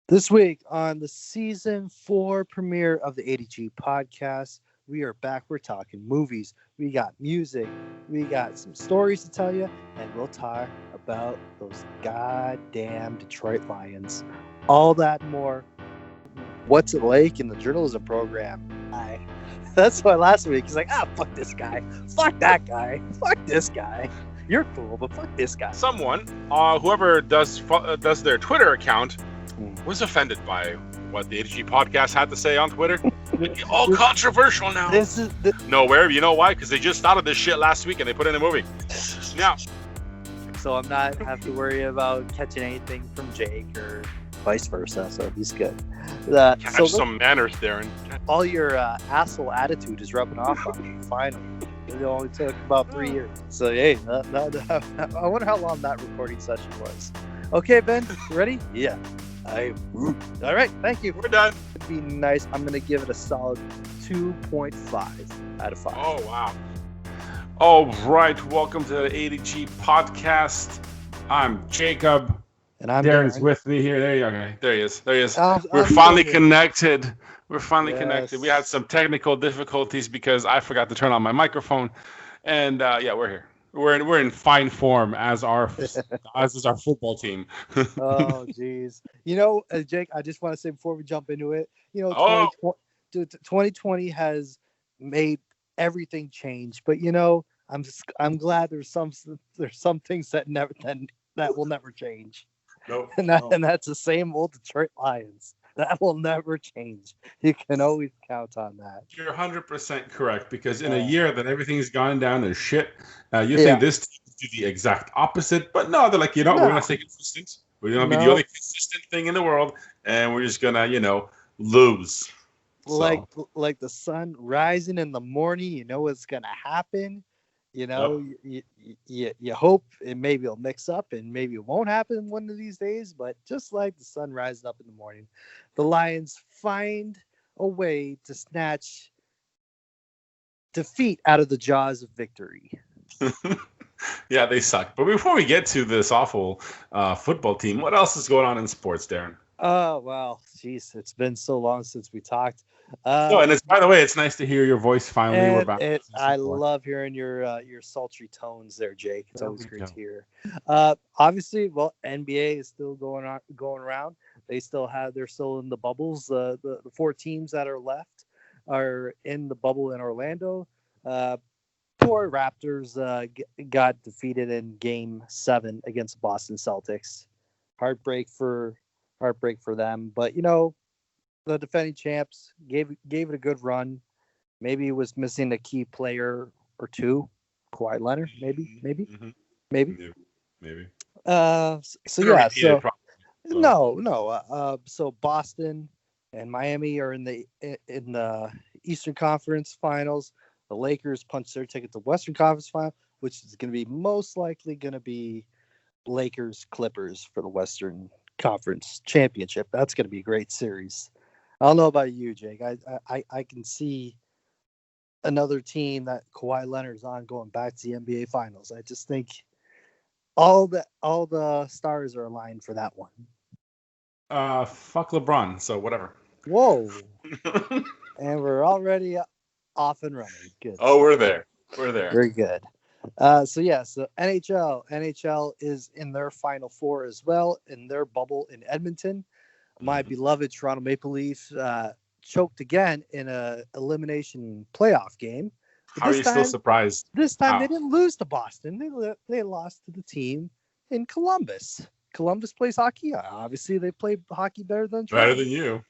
This week on the season 4 premiere of the ADG podcast, we are back. We're talking movies, we got music, we got some stories to tell you, and we'll talk about those goddamn Detroit Lions. All that and more. What's it like in the journalism program? That's why last week he's like, fuck this guy, fuck that guy, fuck this guy. You're cool, but fuck this guy. Someone, whoever does their Twitter account, was offended by what the ADG podcast had to say on Twitter. All controversial now. Nowhere. You know why? Because they just started this shit last week and they put in a movie. Now, so I'm not have to worry about catching anything from Jake or vice versa. So he's good. Catch some manners, Darren. All your asshole attitude is rubbing off on you. Finally, it only took about 3 years. So hey, I wonder how long that recording session was. Okay, Ben, you ready? Yeah. All right, thank you. We're done. It'd be nice. I'm gonna give it a solid 2.5 out of 5. Oh wow. All right, welcome to the ADG podcast. I'm Jacob, and I'm Darren's Darrin. with me here. There you go. There he is. We're finally connected. We're finally connected. We had some technical difficulties because I forgot to turn on my microphone, and we're here. We're in fine form as is our football team. Oh, geez. Jake, I just want to say before we jump into it, 2020 has made everything change. But I'm glad there's some things that will never change. Nope. And that's the same old Detroit Lions. That will never change. You can always count on that. You're 100% correct, because in a year that everything's gone down to shit, you think this team do the exact opposite, but no, they're like, we're going to stay consistent. We're going to be the only consistent thing in the world, and we're just going to, lose. Like the sun rising in the morning, you know what's going to happen. You hope it maybe will mix up and maybe it won't happen one of these days, but just like the sun rising up in the morning, the Lions find a way to snatch defeat out of the jaws of victory. Yeah, they suck. But before we get to this awful football team, what else is going on in sports, Darren? Oh, well, geez, it's been so long since we talked. And by the way, it's nice to hear your voice finally. We're back. I love hearing your sultry tones there, Jake. It's always great to hear. Obviously, NBA is still going around. They're still in the bubbles. The 4 teams that are left are in the bubble in Orlando. Poor Raptors got defeated in Game 7 against the Boston Celtics. Heartbreak for them, but the defending champs gave it a good run. Maybe it was missing a key player or two. Kawhi Leonard, maybe. So Boston and Miami are in the Eastern Conference Finals. The Lakers punched their ticket to Western Conference Final, which is going to be most likely going to be Lakers Clippers for the Western Conference Championship. That's going to be a great series. I don't know about you, Jake. I can see another team that Kawhi Leonard's on going back to the NBA Finals. I just think all the stars are aligned for that one. Fuck LeBron, so whatever. Whoa. And we're already off and running. Good. Oh, we're there. Very good. So NHL is in their Final Four as well in their bubble in Edmonton. My beloved Toronto Maple Leafs choked again in a elimination playoff game. How are you still surprised? This time they didn't lose to Boston. They lost to the team in Columbus. Columbus plays hockey. Obviously, they play hockey better than Toronto. Better than you.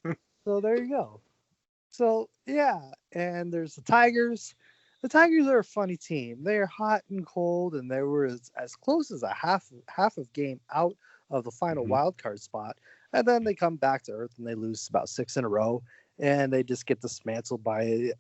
So there you go. So and there's the Tigers. The Tigers are a funny team. They are hot and cold, and they were as close as a half of game out of the final wild card spot. And then they come back to earth and they lose about 6 in a row, and they just get dismantled by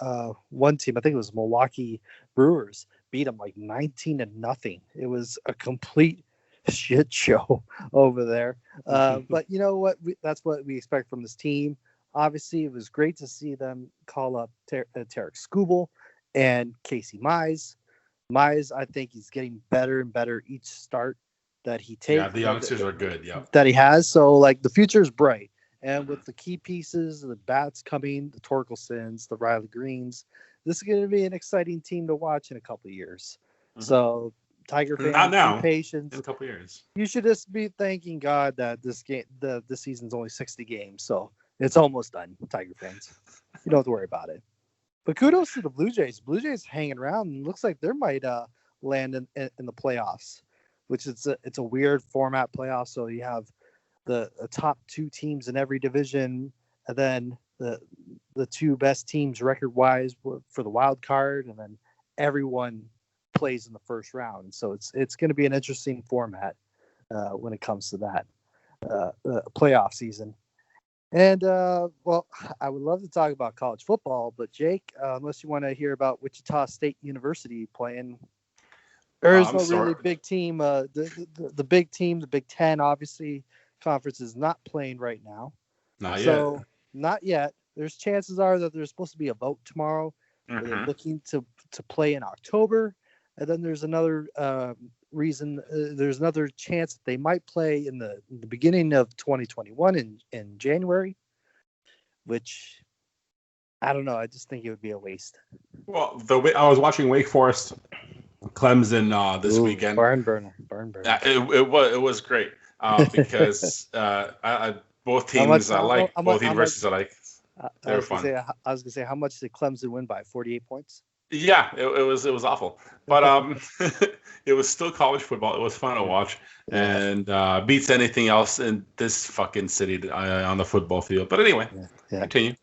one team. I think it was Milwaukee Brewers. Beat them like 19-0. It was a complete shit show over there. But you know what? That's what we expect from this team. Obviously, it was great to see them call up Tarek Skubal and Casey Mize. Mize, I think he's getting better and better each start that he takes. Yeah, the youngsters are good. Yeah, that he has. So like the future is bright, And with the key pieces, the bats coming, the Torkelsons, the Riley Greens, this is going to be an exciting team to watch in a couple of years. So, Tiger fans, not now. be patient. In a couple of years, you should just be thanking God that this season's only 60 games, so it's almost done. Tiger fans, you don't have to worry about it. But kudos to the Blue Jays. Blue Jays hanging around, and looks like they might land in the playoffs, which it's a weird format playoff. So you have the top two teams in every division, and then the two best teams record wise for the wild card, and then everyone plays in the first round. So it's going to be an interesting format when it comes to that playoff season. And well, I would love to talk about college football, but Jake, unless you want to hear about Wichita State University playing, there's no really big team. The big team, the Big Ten, obviously, conference is not playing right now. Not yet. There's chances are that there's supposed to be a vote tomorrow. Where they're looking to play in October, and then there's another there's another chance that they might play in the beginning of 2021 in January, which I don't know. I just think it would be a waste. Well, I was watching Wake Forest, Clemson this weekend. Barn burner. It was great because both teams I like, both universities I like. They were fun. I was gonna say, how much did Clemson win by? 48 points. Yeah, it was awful, but it was still college football. It was fun to watch, and beats anything else in this fucking city on the football field. But anyway, continue.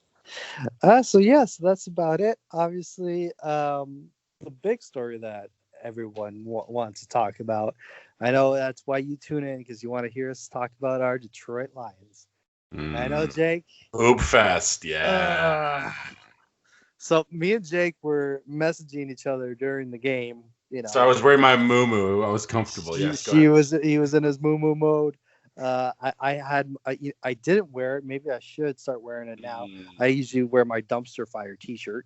So that's about it. Obviously, the big story that everyone wants to talk about. I know that's why you tune in, because you want to hear us talk about our Detroit Lions. I know, Jake. Hoop Fest, yeah. So me and Jake were messaging each other during the game. So I was wearing my moo-moo. I was comfortable. Yes. He was in his moo-moo mode. I didn't wear it. Maybe I should start wearing it now. I usually wear my Dumpster Fire T-shirt.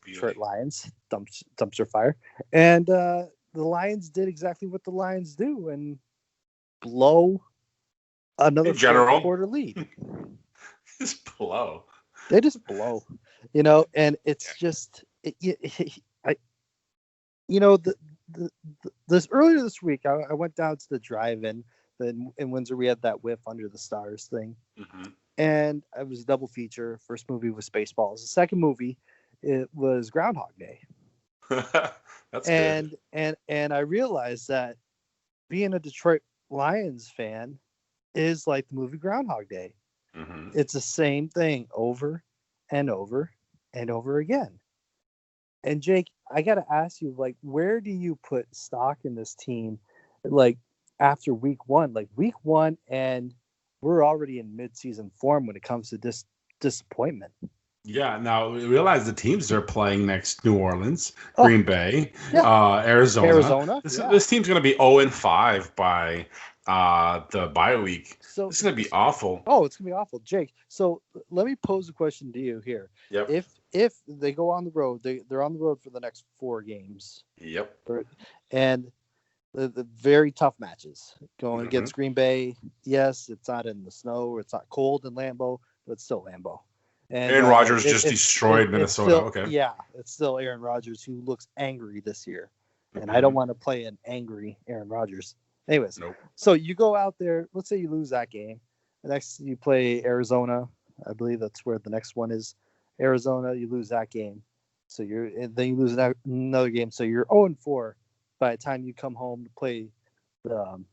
Detroit Lions, Dumpster Fire, and the Lions did exactly what the Lions do and blow another quarter lead. Just blow. They just blow, and it's just, this earlier this week, I went down to the drive-in in Windsor. We had that whiff under the stars thing, and it was a double feature. First movie was Spaceballs. The second movie, it was Groundhog Day. That's good. And I realized that being a Detroit Lions fan is like the movie Groundhog Day. It's the same thing over and over and over again. And Jake, I got to ask you, like, where do you put stock in this team, like, after week one? Like, week one, and we're already in mid-season form when it comes to disappointment. Yeah, now we realize the teams they're playing next: New Orleans, Green Bay, Arizona. This team's going to be 0-5 by the bye week. So it's going to be awful. Oh, it's going to be awful, Jake. So let me pose a question to you here. Yep. If they go on the road, they're on the road for the next 4 games. Yep. And the very tough matches going against Green Bay. Yes, it's not in the snow, or it's not cold in Lambeau, but it's still Lambeau. And Aaron Rodgers just destroyed Minnesota. Still, yeah, it's still Aaron Rodgers, who looks angry this year. And I don't want to play an angry Aaron Rodgers. Anyways, So you go out there, let's say you lose that game. The next you play Arizona. I believe that's where the next one is. Arizona, you lose that game. So then you lose another game. So you're 0-4 by the time you come home to play the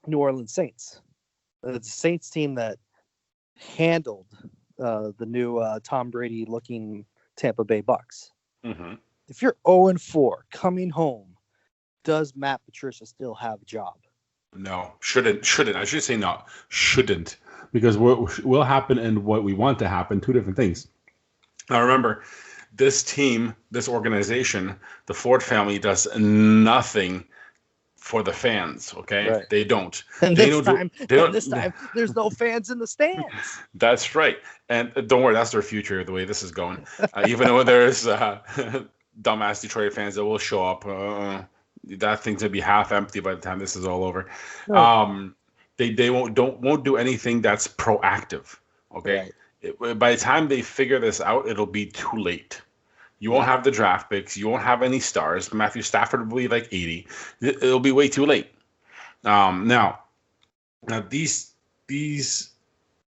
New Orleans Saints. The Saints team that handled the new Tom Brady looking Tampa Bay Bucks. If you're 0-4 coming home, does Matt Patricia still have a job? No, shouldn't. I should say no, shouldn't, because what will happen and what we want to happen, two different things. Now remember, this team, this organization, the Ford family does nothing for the fans. Okay, right. They don't. And this time, there's no fans in the stands. That's right. And don't worry, that's their future. The way this is going, even though there's dumbass Detroit fans that will show up. That thing's gonna be half empty by the time this is all over. Right. They won't do anything that's proactive. Okay, by the time they figure this out, it'll be too late. You won't have the draft picks. You won't have any stars. Matthew Stafford will be like 80. It'll be way too late. Now these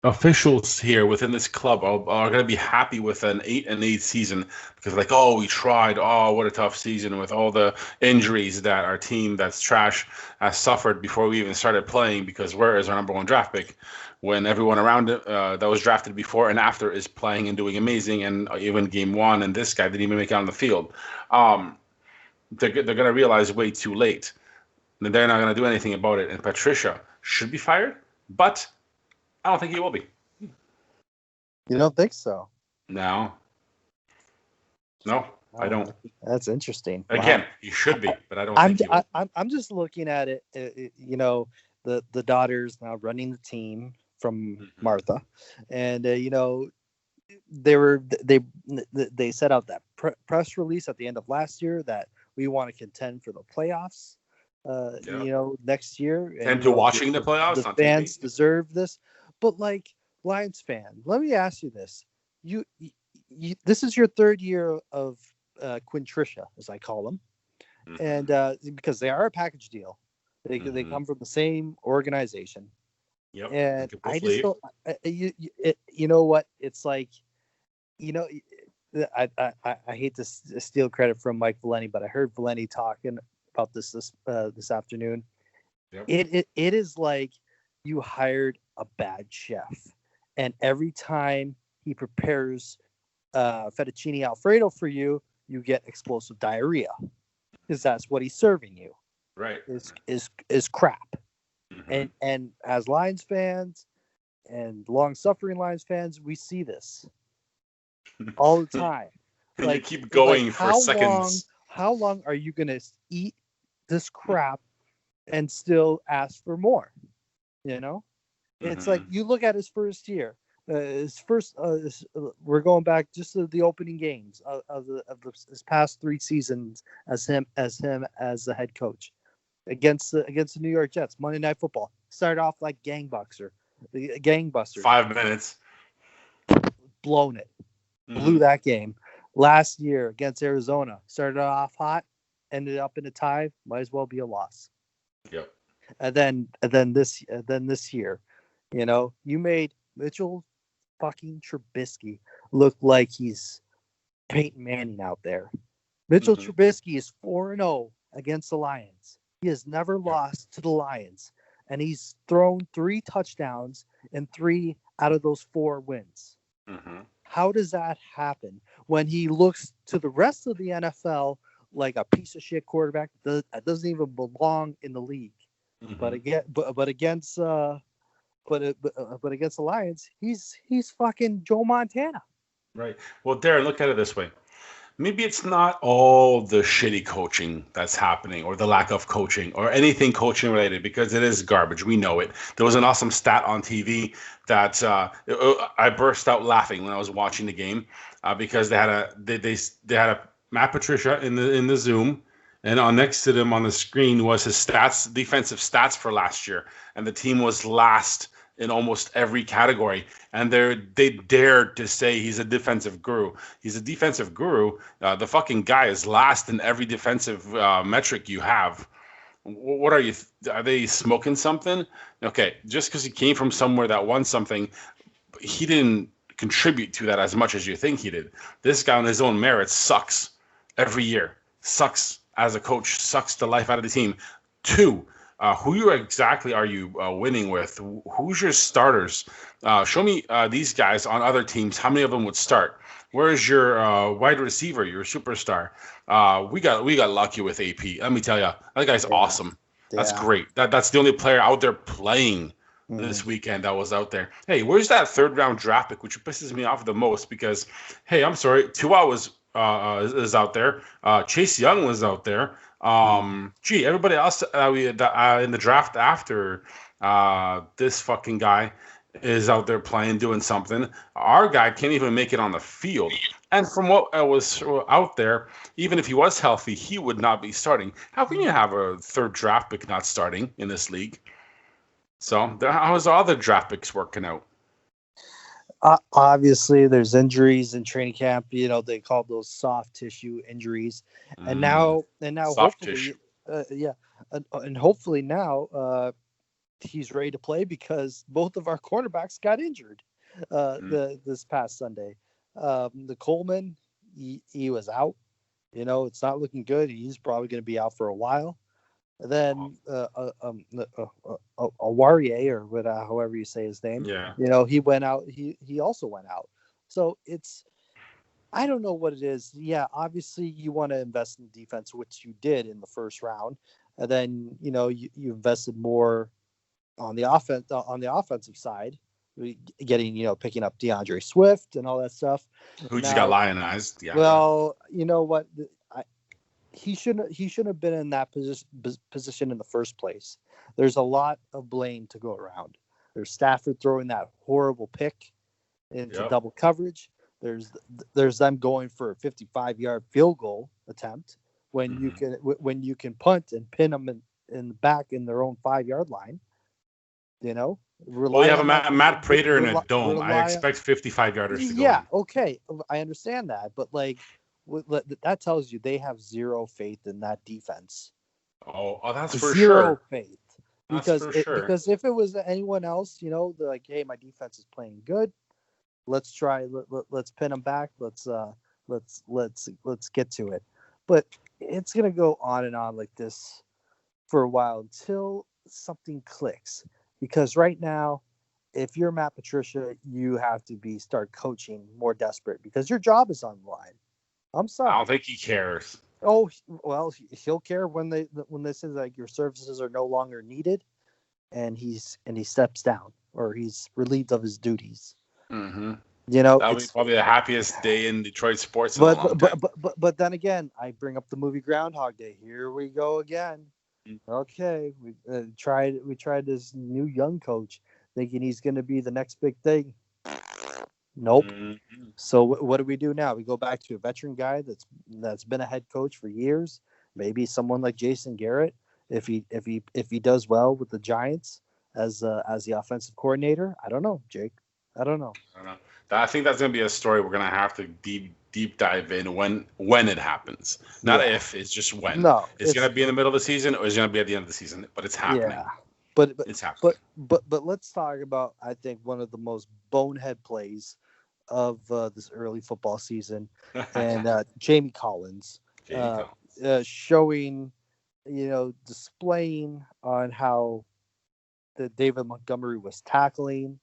officials here within this club are going to be happy with an 8-8 season because like, oh, we tried. Oh, what a tough season with all the injuries that our team that's trash has suffered before we even started playing, because where is our number one draft pick when everyone around it that was drafted before and after is playing and doing amazing, and even game one and this guy didn't even make it on the field. They're going to realize way too late. They're not going to do anything about it, and Patricia should be fired, but I don't think he will be. You don't think so? No, I don't. That's interesting. Again, he should be, but I don't think he will. I'm just looking at it. You know, the daughter's now running the team from Martha, and you know, they set out that press release at the end of last year that we want to contend for the playoffs. You know, next year, and to watching the playoffs, the fans deserve this. But like Lions fan, let me ask you this: you this is your third year of Quintricia, as I call them, and because they are a package deal, they come from the same organization. Yep. And I just don't. You know what? It's like, you know, I hate to steal credit from Mike Valeni, but I heard Valeni talking about this afternoon. Yep. It is like you hired a bad chef, and every time he prepares fettuccine alfredo for you, you get explosive diarrhea, because that's what he's serving you. Right. Is crap. And as Lions fans and long-suffering Lions fans, we see this all the time. Like, you keep going for seconds. How long are you going to eat this crap and still ask for more? You know, it's like you look at his first year. We're going back just to the opening games of his past 3 seasons as him as the head coach against the New York Jets. Monday Night Football started off like gangbuster. 5 minutes, blown it, blew that game. Last year against Arizona, started off hot, ended up in a tie. Might as well be a loss. Yep. And then this year, you know, you made Mitchell fucking Trubisky look like he's Peyton Manning out there. Mitchell Trubisky is 4-0 against the Lions. He has never lost to the Lions, and he's thrown 3 touchdowns in 3 out of those 4 wins. How does that happen when he looks to the rest of the NFL like a piece of shit quarterback that doesn't even belong in the league? But against the Lions, he's fucking Joe Montana. Right. Well, Darren, look at it this way. Maybe it's not all the shitty coaching that's happening, or the lack of coaching, or anything coaching related, because it is garbage. We know it. There was an awesome stat on TV that I burst out laughing when I was watching the game, because they had a Matt Patricia in the Zoom, and on next to them on the screen was his defensive stats for last year, and the team was last in almost every category, and they dared to say he's a defensive guru. He's a defensive guru. The fucking guy is last in every defensive metric you have. What are you? Are they smoking something? Okay, just because he came from somewhere that won something, he didn't contribute to that as much as you think he did. This guy on his own merits sucks every year. Sucks as a coach. Sucks the life out of the team. 2. Who exactly are you winning with? Who's your starters? Show me these guys on other teams. How many of them would start? Where's your wide receiver, your superstar? We got lucky with AP. Let me tell you, that guy's awesome. That's great. That's the only player out there playing this weekend that was out there. Hey, where's that 3rd round draft pick, which pisses me off the most? Because, hey, I'm sorry, Tua is out there. Chase Young was out there. Everybody else in the draft after this fucking guy is out there playing, doing something. Our guy can't even make it on the field. And from what was out there, even if he was healthy, he would not be starting. How can you have a 3rd draft pick not starting in this league? So how's the other draft picks working out? Obviously, there's injuries in training camp. They call those soft tissue injuries, and now soft hopefully, tissue. Yeah, and hopefully now he's ready to play because both of our cornerbacks got injured this past Sunday. The Coleman, he was out. It's not looking good. He's probably going to be out for a while. And then Awarie, or however you say his name, he went out. He also went out. So I don't know what it is. Yeah, obviously you want to invest in defense, which you did in the first round, and then you invested more on the offensive side, getting picking up DeAndre Swift and all that stuff. Who just got lionized? Yeah. Well, you know what? He shouldn't have been in that position in the first place. There's a lot of blame to go around. There's Stafford throwing that horrible pick into double coverage. There's them going for a 55-yard field goal attempt when you can punt and pin them in the back in their own 5-yard line. Well, you have a Matt Prater in a dome. I expect 55-yarders to go. Yeah, okay, I understand that, but that tells you they have zero faith in that defense. Oh, that's for zero faith. Because because if it was anyone else, they're like, hey, my defense is playing good. Let's try. Let's pin them back. Let's get to it. But it's gonna go on and on like this for a while until something clicks. Because right now, if you're Matt Patricia, you have to start coaching more desperate because your job is on the line. I'm sorry. I don't think he cares. Oh, well, he'll care when they say like your services are no longer needed, and he steps down or he's relieved of his duties. Mm-hmm. That'll be probably the happiest day in Detroit sports. But then again, I bring up the movie Groundhog Day. Here we go again. Okay, we tried this new young coach thinking he's going to be the next big thing. Nope. Mm-hmm. So what do we do now? We go back to a veteran guy that's been a head coach for years. Maybe someone like Jason Garrett, if he does well with the Giants as the offensive coordinator. I don't know, Jake. I don't know. I think that's going to be a story we're going to have to deep dive in when it happens. Not if, it's just when. No, it's going to be in the middle of the season or it's going to be at the end of the season, but it's happening. Yeah. But it's happening. But let's talk about, I think, one of the most bonehead plays of this early football season, and Jamie Collins showing, displaying on how David Montgomery was tackling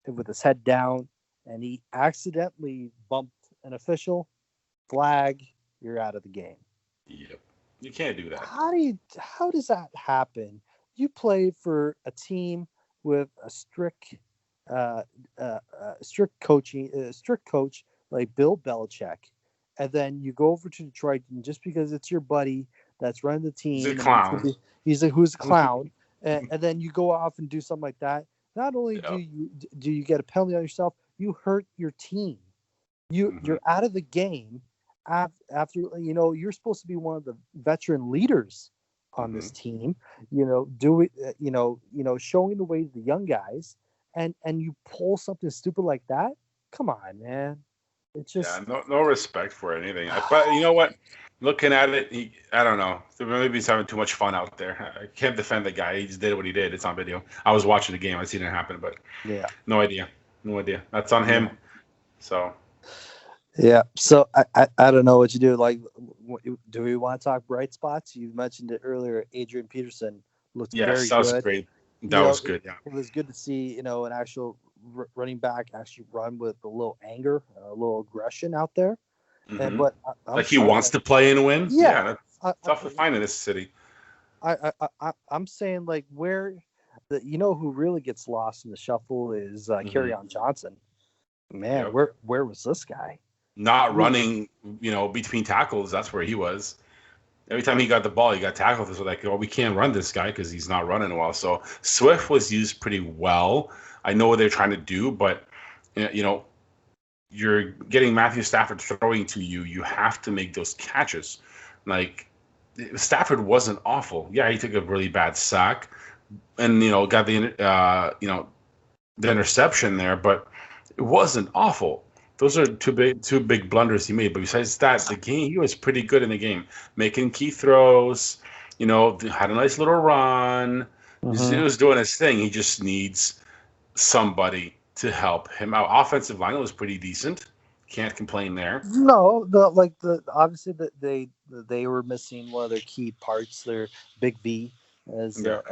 with his head down, and he accidentally bumped an official. Flag, you're out of the game. Yep, you can't do that. How does that happen? You play for a team with a strict coach like Bill Belichick, and then you go over to Detroit, and just because it's your buddy that's running the team, he's a clown. Who's a clown, and then you go off and do something like that. Not only do you get a penalty on yourself, you hurt your team. You're out of the game after you're supposed to be one of the veteran leaders on this team. Showing the way to the young guys, and you pull something stupid like that. Come on, man. It's just no respect for anything. But you know what? Looking at it, I don't know. Maybe he's having too much fun out there. I can't defend the guy. He just did what he did. It's on video. I was watching the game. I seen it happen, but no idea. That's on him. So. Yeah. So I don't know what you do. Like, do we want to talk bright spots? You mentioned it earlier. Adrian Peterson looked very good. Yes, that was great. That was good. Yeah. It was good to see, an actual running back actually run with a little anger, a little aggression out there. Mm-hmm. And but he wants to play and win. Yeah, that's tough to find in this city. I'm saying, like, where who really gets lost in the shuffle is Kerryon Johnson. Man, where was this guy? Not running, between tackles. That's where he was. Every time he got the ball, he got tackled. So like, we can't run this guy because he's not running well. So Swift was used pretty well. I know what they're trying to do, but you're getting Matthew Stafford throwing to you. You have to make those catches. Like, Stafford wasn't awful. Yeah, he took a really bad sack, and got the interception there. But It wasn't awful. Those are two big blunders he made. But besides that, the game, he was pretty good in the game, making key throws. Had a nice little run. He was doing his thing. He just needs somebody to help him out. Offensive line was pretty decent. Can't complain there. No, obviously they were missing one of their key parts. Their Big V, as their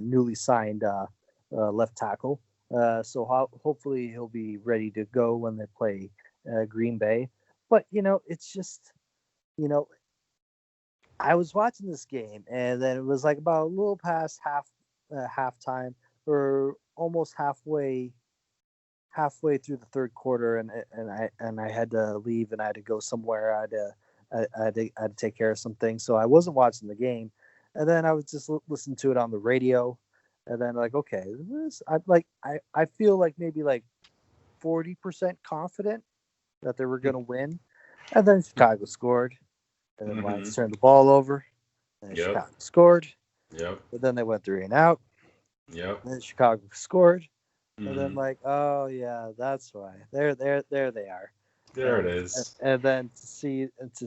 newly signed left tackle. So hopefully he'll be ready to go when they play Green Bay. But it's just I was watching this game, and then it was like about a little past halftime, or almost halfway through the third quarter, and I had to leave, and I had to go somewhere. I had to take care of some things, so I wasn't watching the game. And then I was just listening to it on the radio, and then okay, I feel like maybe like 40% confident that they were going to win, and then Chicago scored, and then Lions turned the ball over, and Chicago scored. Yep. But then they went 3 and out. Yep. And then Chicago scored. And then oh yeah, that's why. There they are. There it is. And then to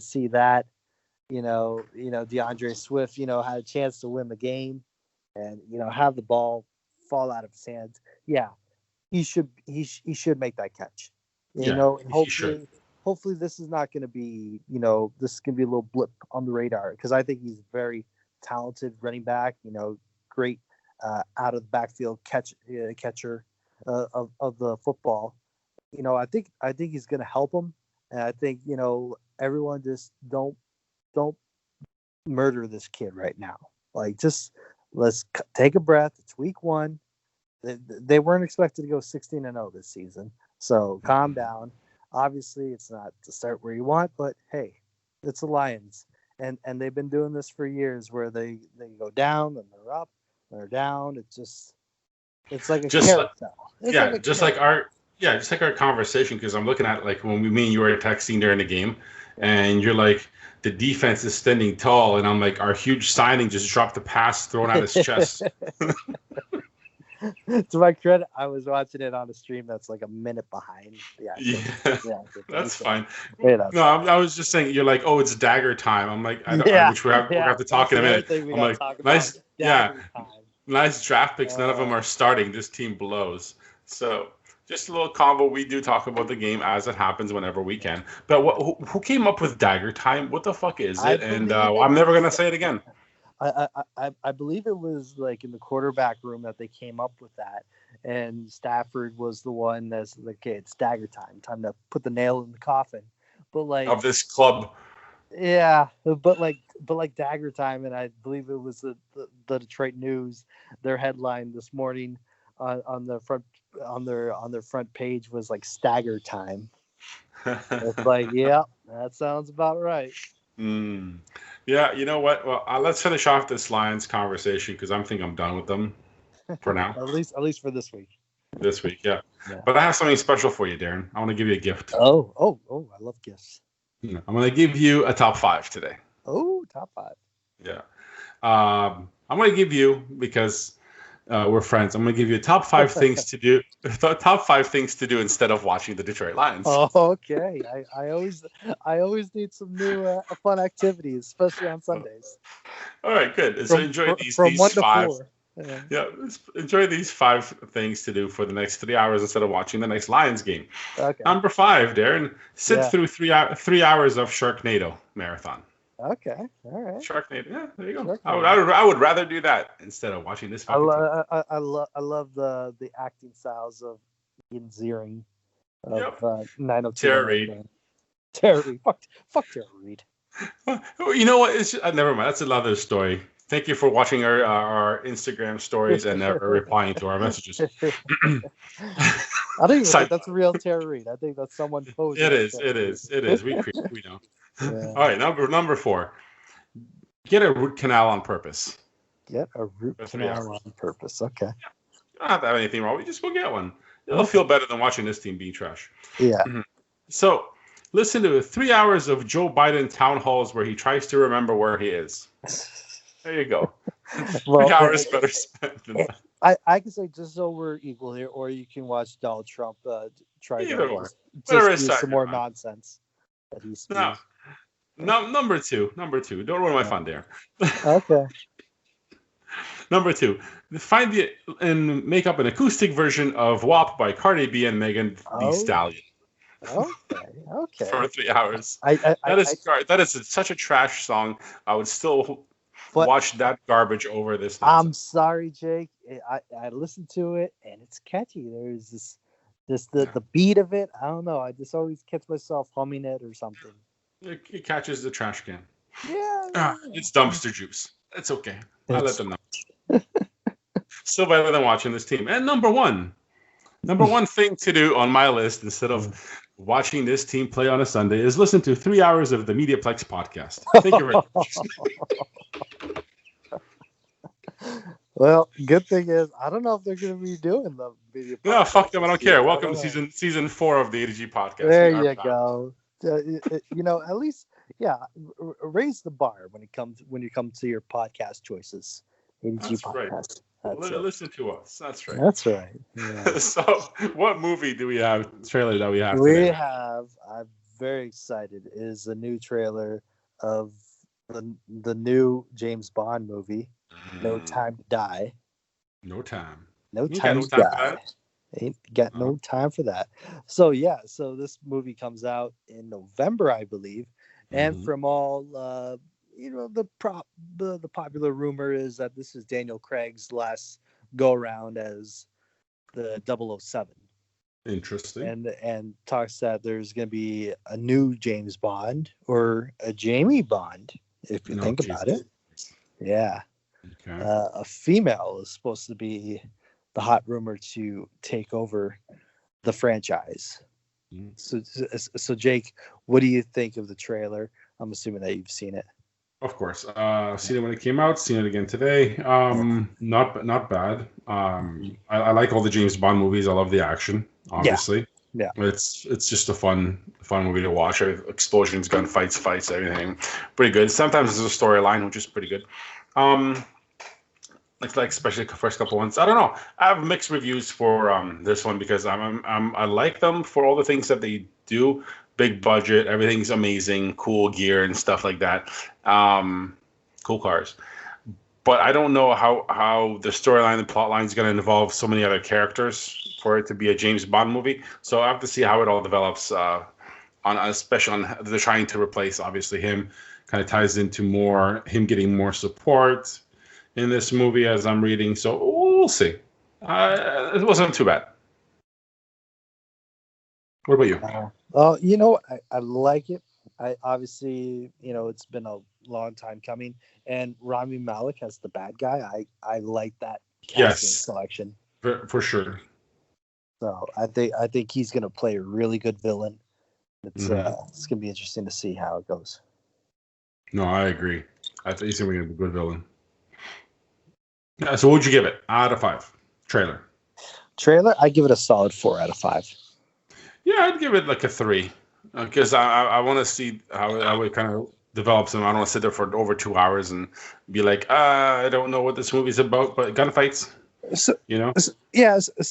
see that, DeAndre Swift, had a chance to win the game, and have the ball fall out of his hands. Yeah, he should make that catch. And hopefully this is not going to be, this is going to be a little blip on the radar, because I think he's a very talented running back. Great out of the backfield catcher of the football. I think he's going to help him, and I think everyone just don't murder this kid right now. Just let's take a breath. It's week 1. They weren't expected to go 16-0 this season, so calm down. Obviously, it's not to start where you want, but hey, it's the Lions, and they've been doing this for years, where they go down and they're up, and they're down. It's like a carousel. Just like our conversation, because I'm looking at when me and you were texting during the game, and you're like, the defense is standing tall, and I'm like, our huge signing just dropped the pass thrown at his chest. To my credit, I was watching it on a stream that's like a minute behind. That's fine. No, I was just saying, you're like, oh, it's dagger time. I'm like, which we'll have to talk in a minute. I'm like, nice draft picks. None of them are starting. This team blows. So just a little combo. We do talk about the game as it happens whenever we can. But who came up with dagger time? What the fuck is it? And I'm never gonna say it again. I believe it was like in the quarterback room that they came up with that, and Stafford was the one that's like, okay, it's dagger time to put the nail in the coffin. But of this club. Yeah, but dagger time, and I believe it was the Detroit News. Their headline this morning on their front page was like stagger time. It's like, yeah, that sounds about right. Yeah, you know what? Well, let's finish off this Lions conversation, because I'm done with them for now. at least for this week. This week, yeah. But I have something special for you, Darren. I want to give you a gift. Oh! I love gifts. I'm going to give you a top 5 today. Oh, top 5. Yeah. I'm going to give you, because we're friends, I'm going to give you top 5 things to do. Top 5 things to do instead of watching the Detroit Lions. Oh, okay. I always need some new fun activities, especially on Sundays. All right, good. So enjoy these 5. Yeah, enjoy these 5 things to do for the next 3 hours instead of watching the next Lions game. Okay. Number 5, Darren, sit through 3 hours of Sharknado marathon. Okay, all right. Sharknado, yeah, there you go. I would rather do that instead of watching this. I love the acting styles of Ian Ziering of 902. Tara Reid. Tara Reid. Fuck Tara Reid. You know what? It's never mind. That's another story. Thank you for watching our Instagram stories and replying to our messages. I don't even think that's a real Tara Reid. I think that's someone posing. It is. We know. Yeah. All right, number 4. Get a root canal on purpose. Get a root canal on purpose. Okay. Yeah. You don't have to have anything wrong. You just go get one. It'll feel better than watching this team be trash. Yeah. So, listen to 3 hours of Joe Biden town halls where he tries to remember where he is. There you go. 3 hours better spent than that. I can say just so we're equal here, or you can watch Donald Trump try Either to or. just Whatever is spew some second, more man. nonsense that he No. spews. No, number two. Don't ruin my fun there. Okay. Number two. Find and make up an acoustic version of WAP by Cardi B and Megan Thee Oh. Stallion. Okay. For 3 hours. I That is such a trash song. I would still but watch that garbage over this I'm nonsense. sorry, Jake. I listened to it and it's catchy. There's the beat of it. I don't know. I just always catch myself humming it or something. It catches the trash can. Yeah. It's dumpster juice. It's okay. I let them know. Still better than watching this team. And number one thing to do on my list instead of watching this team play on a Sunday is listen to 3 hours of the Mediaplex podcast. Thank you very much. Well, good thing is I don't know if they're going to be doing the Mediaplex. No, fuck them. I don't care. Welcome to season 4 of the ADG podcast. There you go. At least, raise the bar when you come to your podcast choices. ADG That's podcast. Right. Listen to us. That's right. That's right. Yeah. So, what movie do we have? Trailer that we have? I'm very excited. Is a new trailer of the new James Bond movie. No Time to Die. No time. No time to die. Ain't got no time for that. So this movie comes out in November, I believe, and from all the popular rumor is that this is Daniel Craig's last go around as the 007. Interesting. And talks that there's going to be a new James Bond or a Jamie Bond, if you think about it. Yeah. Okay. A female is supposed to be the hot rumor to take over the franchise. So Jake, what do you think of the trailer? I'm assuming that you've seen it. Of course. Seen it when it came out. Seen it again today. Not bad. I like all the James Bond movies. I love the action. Obviously. Yeah. It's just a fun movie to watch. Explosions, gunfights, fights, everything. Pretty good. Sometimes there's a storyline, which is pretty good. Like especially the first couple ones. I don't know. I have mixed reviews for this one because I like them for all the things that they do. Big budget, everything's amazing, cool gear and stuff like that. Cool cars. But I don't know how the storyline and plot line is going to involve so many other characters for it to be a James Bond movie. So I have to see how it all develops. Especially on they're trying to replace obviously him. Kind of ties into more him getting more support in this movie as I'm reading. So we'll see. It wasn't too bad. What about you? I like it. I obviously, it's been a long time coming, and Rami Malek as the bad guy. I like that casting selection for sure. So I think he's going to play a really good villain. It's going to be interesting to see how it goes. No, I agree. I think he's going to be a good villain. Yeah, so what would you give it out of 5? Trailer, I give it a solid 4 out of 5. Yeah, I'd give it like a 3 because I want to see how it kind of develops, and I don't want to sit there for over 2 hours and be like, I don't know what this movie's about, but gunfights. So,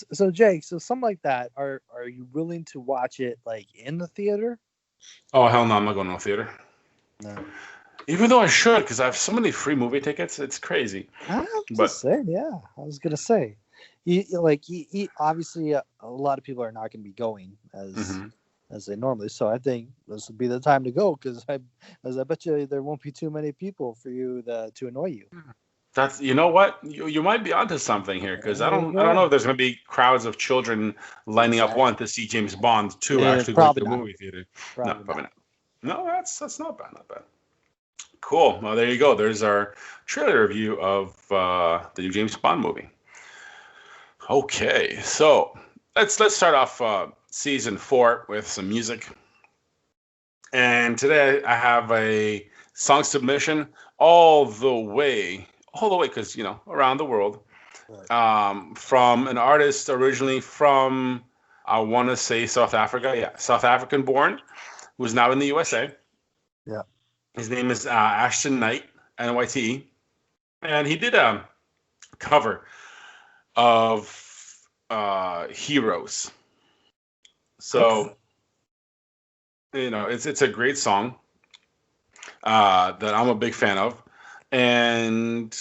So Jake, so something like that, are you willing to watch it like in the theater? Oh hell no, I'm not going to a theater. No. Even though I should, because I have so many free movie tickets, it's crazy. I was gonna say, obviously a lot of people are not going to be going as they normally. So I think this would be the time to go because I bet you there won't be too many people for you to annoy you. That's what you might be onto something here because I don't know if there's going to be crowds of children lining up to see James Bond, 2 actually go to the movie theater. Probably not. No, that's not bad. Not bad. Cool. Well, there you go. There's our trailer review of the new James Bond movie. Okay, so let's start off season 4 with some music. And today I have a song submission all the way because around the world, from an artist originally from I want to say South Africa. Yeah, South African born, who's now in the USA. Yeah. His name is Ashton Knight, NYT, and he did a cover of Heroes. So, it's a great song that I'm a big fan of, and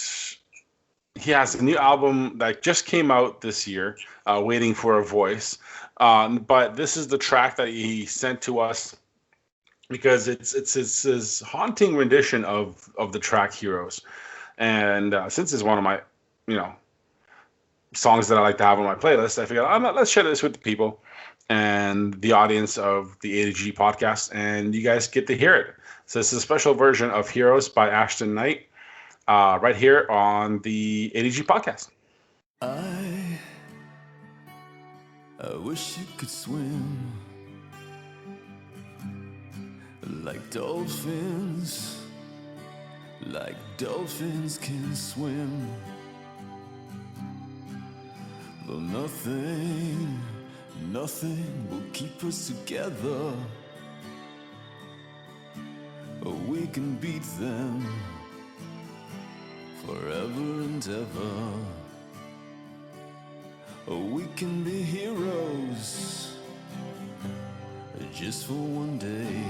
he has a new album that just came out this year, "Waiting for a Voice." But this is the track that he sent to us because it's his haunting rendition of the track "Heroes," and since it's one of my, you know, songs that I like to have on my playlist, I figured let's share this with the people and the audience of the A to G podcast, and you guys get to hear it. So this is a special version of "Heroes" by Ashton Knight, right here on the A to G podcast. I wish you could swim like dolphins can swim. Though nothing will keep us together. But we can beat them forever and ever. We can be heroes just for one day.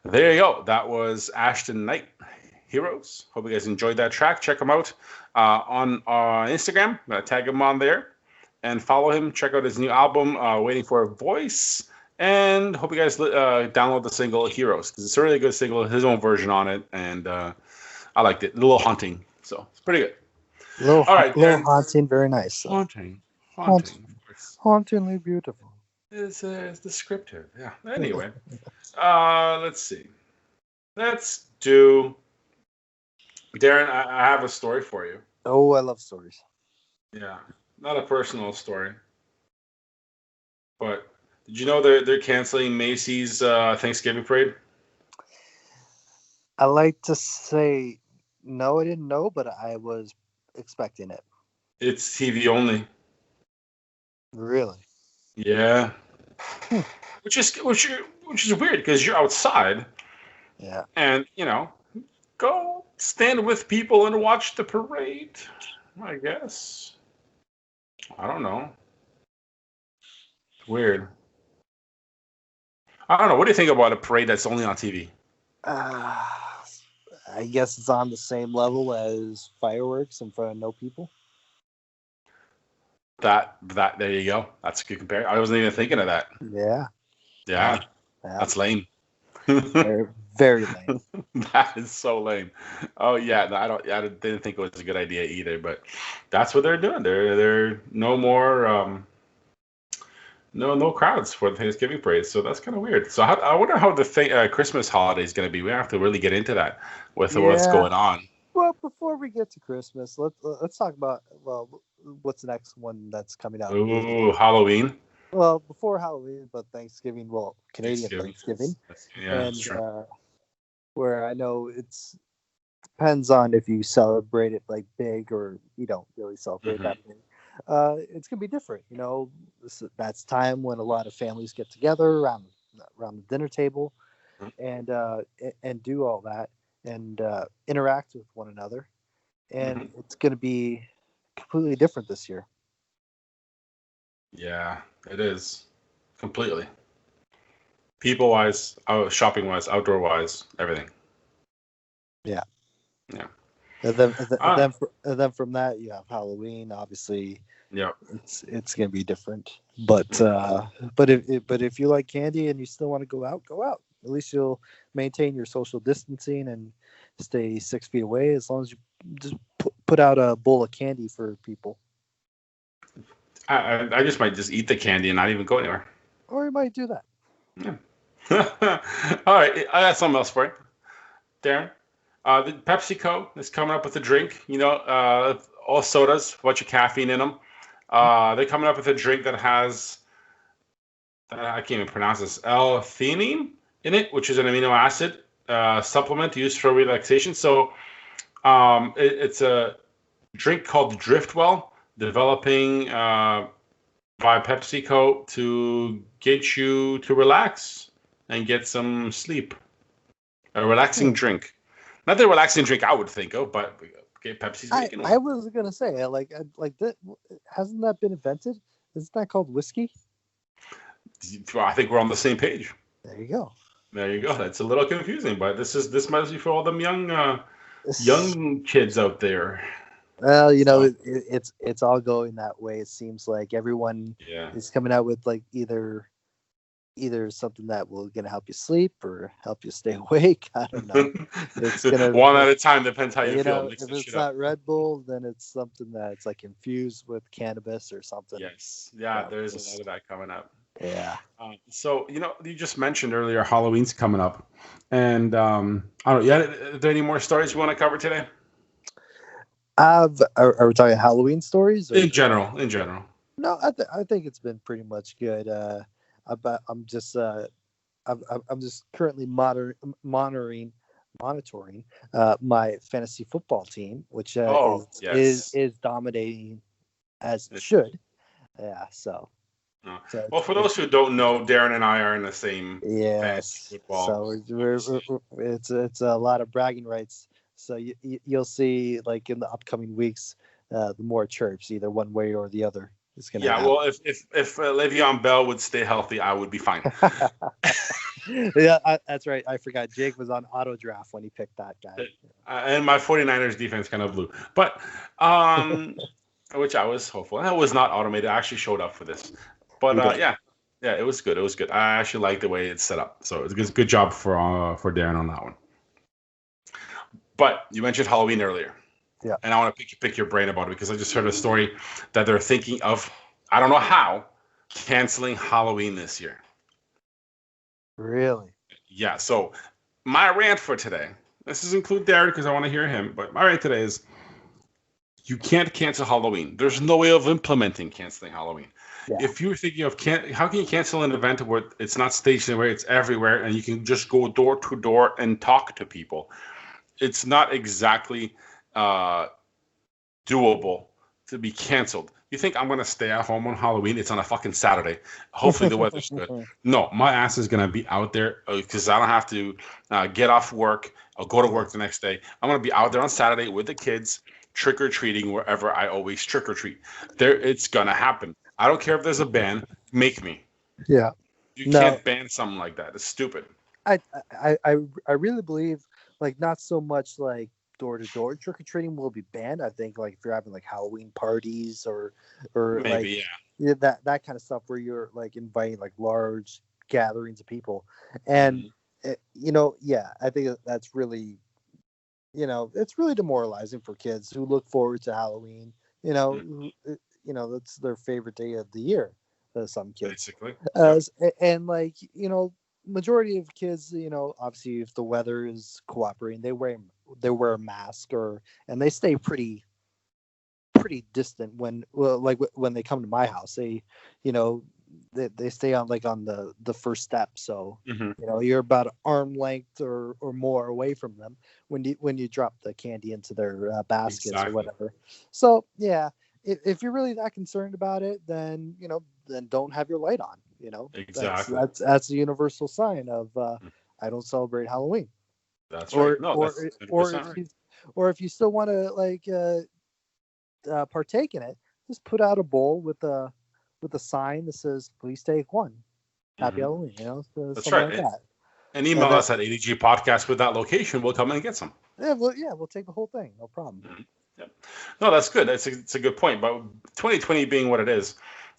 There you go. That was Ashton Knight, "Heroes." Hope you guys enjoyed that track. Check him out on Instagram. I'm going to tag him on there and follow him. Check out his new album, "Waiting for a Voice." And hope you guys download the single "Heroes" because it's a really good single, his own version on it. And I liked it. A little haunting. So it's pretty good. All right. Little haunting, very nice. So. Haunting. Hauntingly beautiful. It's descriptive. Yeah. Anyway, let's see. Let's do. Darren, I have a story for you. Oh, I love stories. Yeah, not a personal story. But did you know they're canceling Macy's Thanksgiving parade? I like to say no, I didn't know, but I was expecting it. It's TV only. Really? Yeah. Which is weird because you're outside. Yeah. And go stand with people and watch the parade. I guess. I don't know. It's weird. I don't know. What do you think about a parade that's only on TV? I guess it's on the same level as fireworks in front of no people. That there you go. That's a good comparison. I wasn't even thinking of that. Yeah. Yeah. That's lame. Very, very lame. That is so lame. Oh yeah, no, I didn't think it was a good idea either. But that's what they're doing. They're no more no crowds for the Thanksgiving parade. So that's kind of weird. So I wonder how the Christmas holiday is going to be. We have to really get into that with what's going on. Well, before we get to Christmas, let's talk about what's the next one that's coming out. Ooh, Halloween. Well, before Halloween, but Thanksgiving. Well, Canadian Thanksgiving. Yeah, and that's true. Where I know it depends on if you celebrate it like big or you don't really celebrate that big. It's gonna be different. That's time when a lot of families get together around the dinner table, and do all that and interact with one another, and it's gonna be completely different this year. Yeah, it is completely. People-wise, shopping-wise, outdoor-wise, everything. Yeah. Yeah. And then from that you have Halloween, obviously. Yeah. It's gonna be different, but if you like candy and you still want to go out, go out. At least you'll maintain your social distancing and stay 6 feet away. As long as you just put out a bowl of candy for people. I just might just eat the candy and not even go anywhere. Or you might do that. Yeah. All right, I got something else for you, Darren. The PepsiCo is coming up with a drink. All sodas, a bunch of caffeine in them. They're coming up with a drink that has, I can't even pronounce this, L-theanine in it, which is an amino acid supplement used for relaxation. So it's a drink called Driftwell, developing by PepsiCo to get you to relax and get some sleep. A relaxing drink. Not the relaxing drink I would think of, but Pepsi's making one. I was gonna say, that hasn't that been invented? Isn't that called whiskey? Well, I think we're on the same page. There you go. That's a little confusing, but this must be for all them young kids out there. Well, it's all going that way. It seems like everyone is coming out with like either something that will gonna help you sleep or help you stay awake. I don't know. It's gonna one at a time. Depends how you feel. If it's not Red Bull, then it's something that's like infused with cannabis or something. Yes, yeah, there is a lot of that coming up. Yeah. So you just mentioned earlier Halloween's coming up, and I don't know. Yeah, are there any more stories you want to cover today? Are we talking Halloween stories? Or? In general. No, I think it's been pretty much good. I'm just currently monitoring my fantasy football team, which is dominating as it should. Yeah, so. Well, for those who don't know, Darren and I are in the same fantasy football. So it's a lot of bragging rights. So you'll see, like in the upcoming weeks, the more chirps, either one way or the other. Yeah, well, if Le'Veon Bell would stay healthy, I would be fine. Yeah, that's right. I forgot Jake was on auto draft when he picked that guy. And my 49ers defense kind of blew. But, which I was hopeful. It was not automated. I actually showed up for this. But, yeah, it was good. It was good. I actually like the way it's set up. So it's a good job for Darren on that one. But you mentioned Halloween earlier. Yeah. And I want to pick your brain about it because I just heard a story that they're thinking of, I don't know how, canceling Halloween this year. Really? Yeah. So my rant for today, this does include Darren because I want to hear him, but my rant today is you can't cancel Halloween. There's no way of implementing canceling Halloween. Yeah. If you're thinking of how can you cancel an event where it's not stationary, it's everywhere, and you can just go door to door and talk to people? It's not exactly doable to be canceled. You think I'm going to stay at home on Halloween? It's on a fucking Saturday. Hopefully the weather's good. No, my ass is going to be out there because I don't have to get off work. I'll go to work the next day. I'm going to be out there on Saturday with the kids, trick-or-treating wherever I always trick-or-treat. It's going to happen. I don't care if there's a ban. Make me. Yeah. You can't ban something like that. It's stupid. I really believe, like, not so much like door-to-door trick-or-treating will be banned. I think, like, if you're having like Halloween parties or maybe, like that kind of stuff where you're like inviting like large gatherings of people, and I think that's really, it's really demoralizing for kids who look forward to Halloween. That's their favorite day of the year. Some kids, basically, and like majority of kids, obviously if the weather is cooperating, they wear a mask and they stay pretty distant when they come to my house. They stay on the first step, so you're about an arm length or more away from them when you drop the candy into their baskets or whatever. So yeah, if you're really that concerned about it, then then don't have your light on. Exactly. That's a universal sign of I don't celebrate Halloween. That's right. Or if you still want to partake in it, just put out a bowl with a sign that says "Please take one." Happy Halloween. That's right. Like that. And email us at ADG Podcast with that location. We'll come in and get some. Yeah, we'll take the whole thing. No problem. Mm-hmm. Yeah. No, that's good. It's a good point. But 2020 being what it is,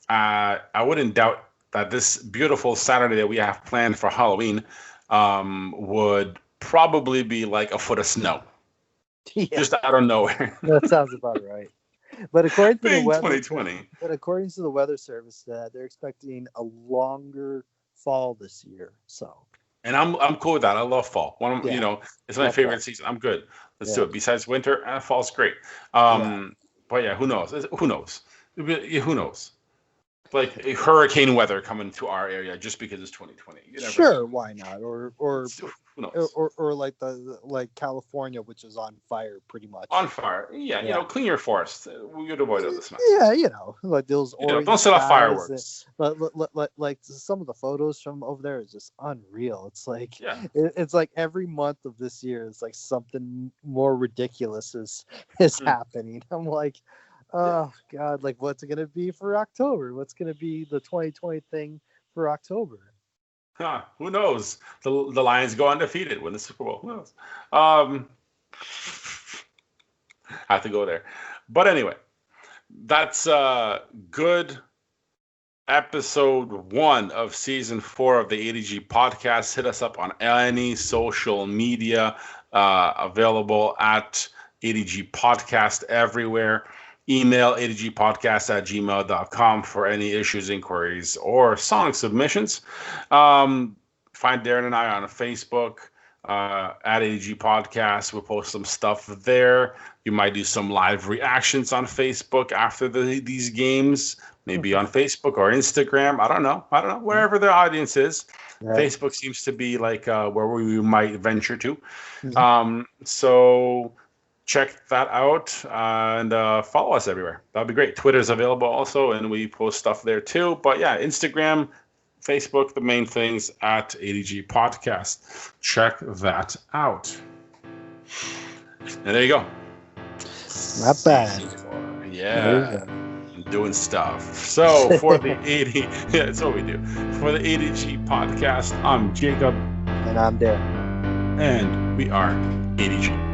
I wouldn't doubt that this beautiful Saturday that we have planned for Halloween would probably be like a foot of snow. Yeah. Just out of nowhere. That sounds about right. But according to the weather, 2020. But according to the weather service, they're expecting a longer fall this year. So. And I'm cool with that. I love fall. It's my favorite season. I'm good. Let's do it. Besides winter, fall's great. But yeah, who knows? Who knows? Who knows? Like a hurricane weather coming to our area just because it's 2020. Sure, why not? Or like California, which is on fire pretty much. On fire, yeah. Clean your forest. We would avoid all this mess. Yeah, like those. Don't set off fireworks. Like some of the photos from over there is just unreal. It's like it's like every month of this year is like something more ridiculous is happening. I'm like. Oh God! Like, what's it gonna be for October? What's gonna be the 2020 thing for October? Who knows? The Lions go undefeated, win the Super Bowl. Who knows? Have to go there. But anyway, that's good. Episode 1 of season 4 of the ADG podcast. Hit us up on any social media available at ADG podcast everywhere. Email adgpodcast@gmail.com for any issues, inquiries, or song submissions. Find Darrin and I on Facebook at ADG Podcast. We'll post some stuff there. You might do some live reactions on Facebook after these games, maybe on Facebook or Instagram. I don't know. Wherever the audience is. Right. Facebook seems to be like where we might venture to. So check that out and follow us everywhere. That'd be great. Twitter's available also, and we post stuff there too. But yeah, Instagram, Facebook, the main things at ADG Podcast. Check that out. And there you go. Not bad. Yeah. Doing stuff. So for the that's what we do. For the ADG Podcast, I'm Jacob. And I'm Darrin. And we are ADG.